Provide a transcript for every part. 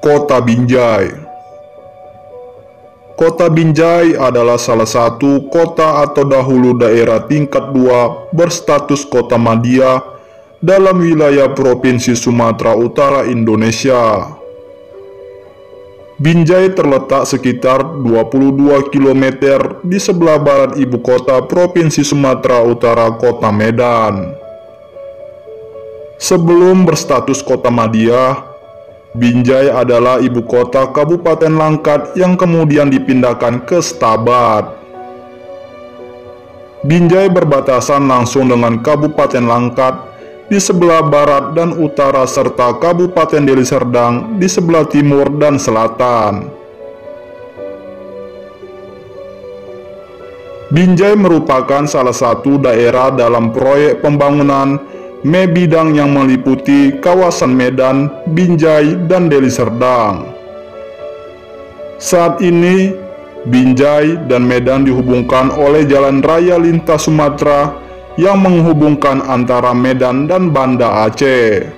Kota Binjai. Kota Binjai adalah salah satu kota atau dahulu daerah tingkat 2 berstatus kota madya dalam wilayah Provinsi Sumatera Utara, Indonesia. Binjai terletak sekitar 22 km di sebelah barat ibu kota Provinsi Sumatera Utara, Kota Medan. Sebelum berstatus kota madya, Binjai adalah ibu kota Kabupaten Langkat yang kemudian dipindahkan ke Stabat. Binjai berbatasan langsung dengan Kabupaten Langkat di sebelah barat dan utara serta Kabupaten Deli Serdang di sebelah timur dan selatan. Binjai merupakan salah satu daerah dalam proyek pembangunan Mebidang yang meliputi kawasan Medan, Binjai, dan Deli Serdang. Saat ini, Binjai dan Medan dihubungkan oleh Jalan Raya Lintas Sumatera yang menghubungkan antara Medan dan Banda Aceh.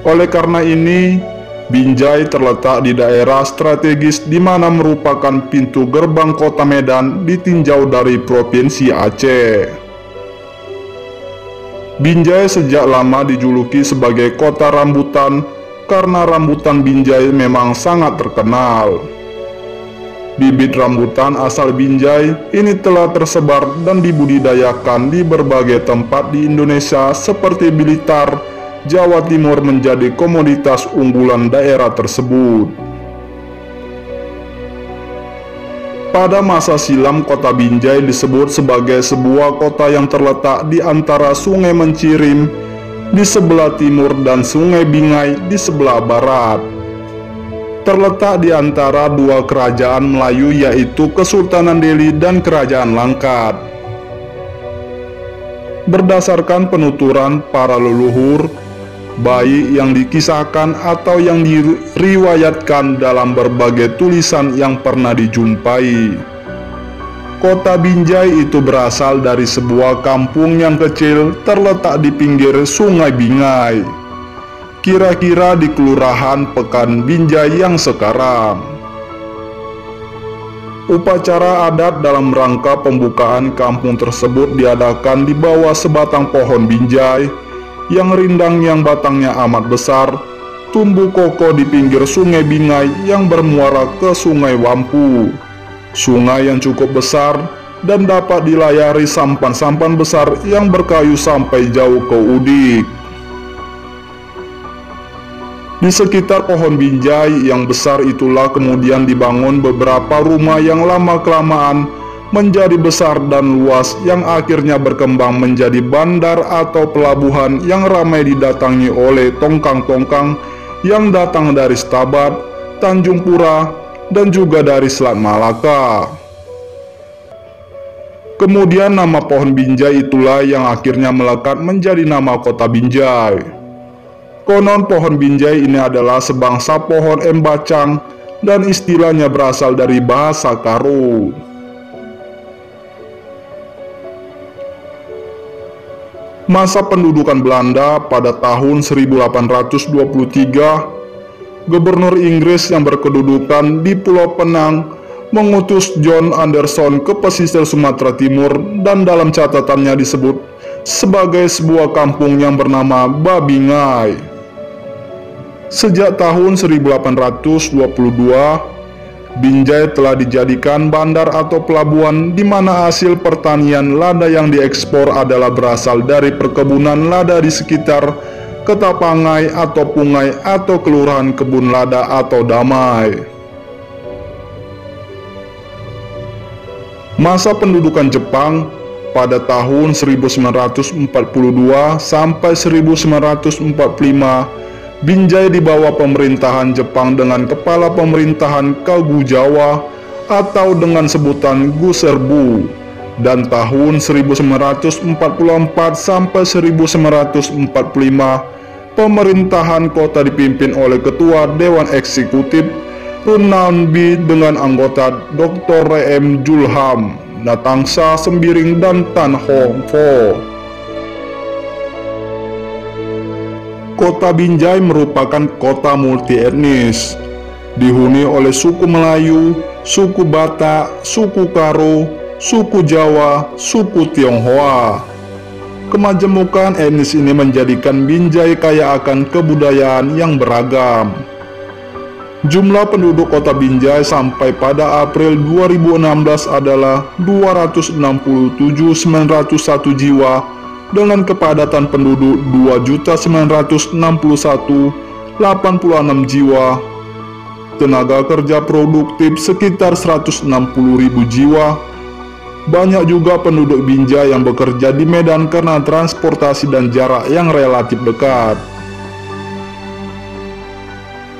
Oleh karena ini, Binjai terletak di daerah strategis di mana merupakan pintu gerbang kota Medan ditinjau dari Provinsi Aceh. Binjai sejak lama dijuluki sebagai kota rambutan karena rambutan Binjai memang sangat terkenal. Bibit rambutan asal Binjai ini telah tersebar dan dibudidayakan di berbagai tempat di Indonesia seperti Blitar, Jawa Timur menjadi komoditas unggulan daerah tersebut. Pada masa silam, kota Binjai disebut sebagai sebuah kota yang terletak di antara Sungai Mencirim di sebelah timur dan Sungai Bingai di sebelah barat. Terletak di antara dua kerajaan Melayu yaitu Kesultanan Deli dan Kerajaan Langkat. Berdasarkan penuturan para leluhur, baik yang dikisahkan atau yang diriwayatkan dalam berbagai tulisan yang pernah dijumpai, kota Binjai itu berasal dari sebuah kampung yang kecil terletak di pinggir Sungai Bingai, kira-kira di Kelurahan Pekan Binjai yang sekarang. Upacara adat dalam rangka pembukaan kampung tersebut diadakan di bawah sebatang pohon Binjai yang rindang yang batangnya amat besar, tumbuh kokoh di pinggir Sungai Bingai yang bermuara ke Sungai Wampu, sungai yang cukup besar dan dapat dilayari sampan-sampan besar yang berkayu sampai jauh ke Udik. Di sekitar pohon Binjai yang besar itulah kemudian dibangun beberapa rumah yang lama-kelamaan menjadi besar dan luas yang akhirnya berkembang menjadi bandar atau pelabuhan yang ramai didatangi oleh tongkang-tongkang yang datang dari Stabat, Tanjung Pura, dan juga dari Selat Malaka. Kemudian nama pohon Binjai itulah yang akhirnya melekat menjadi nama kota Binjai. Konon pohon Binjai ini adalah sebangsa pohon embacang dan istilahnya berasal dari bahasa Karo. Masa pendudukan Belanda pada tahun 1823, Gubernur Inggris yang berkedudukan di Pulau Penang mengutus John Anderson ke pesisir Sumatera Timur dan dalam catatannya disebut sebagai sebuah kampung yang bernama Babingai. Sejak tahun 1822, Binjai telah dijadikan bandar atau pelabuhan di mana hasil pertanian lada yang diekspor adalah berasal dari perkebunan lada di sekitar Ketapangai atau Pungai atau Kelurahan Kebun Lada atau Damai. Masa pendudukan Jepang pada tahun 1942 sampai 1945, Binjai di bawah pemerintahan Jepang dengan kepala pemerintahan Kagu Jawa atau dengan sebutan Guserbu, dan tahun 1944 sampai 1945 pemerintahan kota dipimpin oleh Ketua Dewan Eksekutif Runanbi dengan anggota Dr. R.M. Julham, Natangsa Sembiring, dan Tan Hong Fo. Kota Binjai merupakan kota multietnis, dihuni oleh suku Melayu, suku Batak, suku Karo, suku Jawa, suku Tionghoa. Kemajemukan etnis ini menjadikan Binjai kaya akan kebudayaan yang beragam. Jumlah penduduk kota Binjai sampai pada April 2016 adalah 267.901 jiwa dengan kepadatan penduduk 2.961.086 jiwa, tenaga kerja produktif sekitar 160.000 jiwa. Banyak juga penduduk Binjai yang bekerja di Medan karena transportasi dan jarak yang relatif dekat.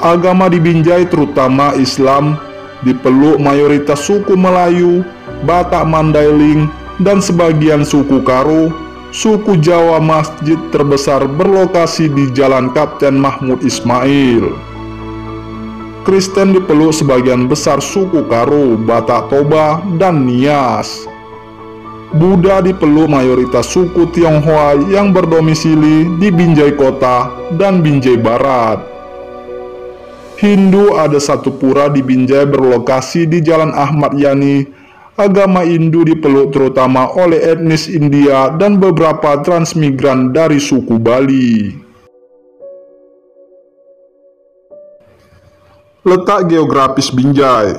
Agama di Binjai terutama Islam dipeluk mayoritas suku Melayu, Batak Mandailing, dan sebagian suku Karo. Suku Jawa masjid terbesar berlokasi di Jalan Kapten Mahmud Ismail. Kristen dipeluk sebagian besar suku Karo, Batak Toba, dan Nias. Buddha dipeluk mayoritas suku Tionghoa yang berdomisili di Binjai Kota dan Binjai Barat. Hindu ada satu pura di Binjai berlokasi di Jalan Ahmad Yani. Agama Hindu dipeluk terutama oleh etnis India dan beberapa transmigran dari suku Bali. Letak geografis Binjai.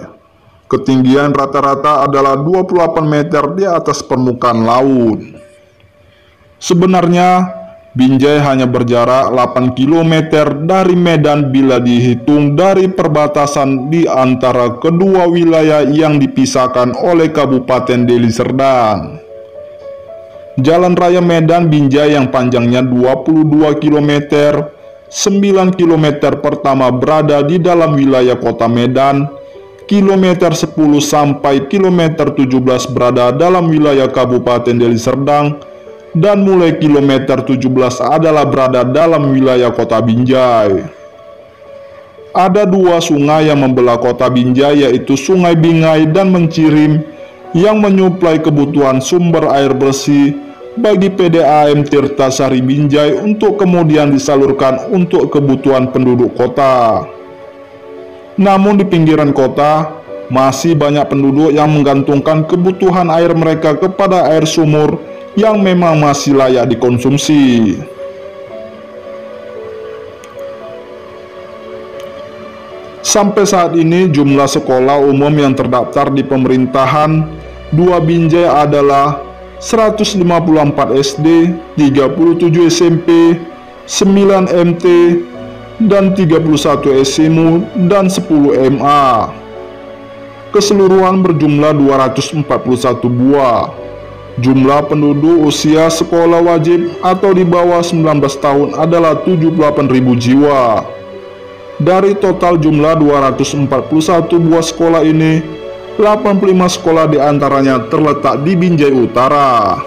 Ketinggian rata-rata adalah 28 meter di atas permukaan laut. Sebenarnya, Binjai hanya berjarak 8 km dari Medan bila dihitung dari perbatasan di antara kedua wilayah yang dipisahkan oleh Kabupaten Deli Serdang. Jalan Raya Medan Binjai yang panjangnya 22 km, 9 km pertama berada di dalam wilayah kota Medan, kilometer 10 sampai kilometer 17 berada dalam wilayah Kabupaten Deli Serdang, dan mulai kilometer 17 adalah berada dalam wilayah kota Binjai. Ada dua sungai yang membelah kota Binjai, yaitu Sungai Bingai dan Mencirim, yang menyuplai kebutuhan sumber air bersih bagi PDAM Tirtasari Binjai untuk kemudian disalurkan untuk kebutuhan penduduk kota. Namun di pinggiran kota, masih banyak penduduk yang menggantungkan kebutuhan air mereka kepada air sumur yang memang masih layak dikonsumsi. Sampai saat ini jumlah sekolah umum yang terdaftar di pemerintahan dua Binjai adalah 154 SD, 37 SMP, 9 MT, dan 31 SIMU dan 10 MA. Keseluruhan berjumlah 241 buah. Jumlah penduduk usia sekolah wajib atau di bawah 19 tahun adalah 78.000 jiwa. Dari total jumlah 241 buah sekolah ini, 85 sekolah diantaranya terletak di Binjai Utara.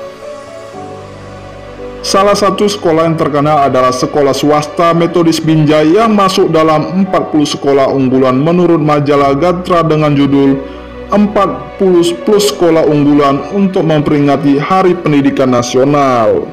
Salah satu sekolah yang terkenal adalah Sekolah Swasta Metodis Binjai yang masuk dalam 40 sekolah unggulan menurut majalah Gatra dengan judul 40 plus sekolah unggulan untuk memperingati Hari Pendidikan Nasional.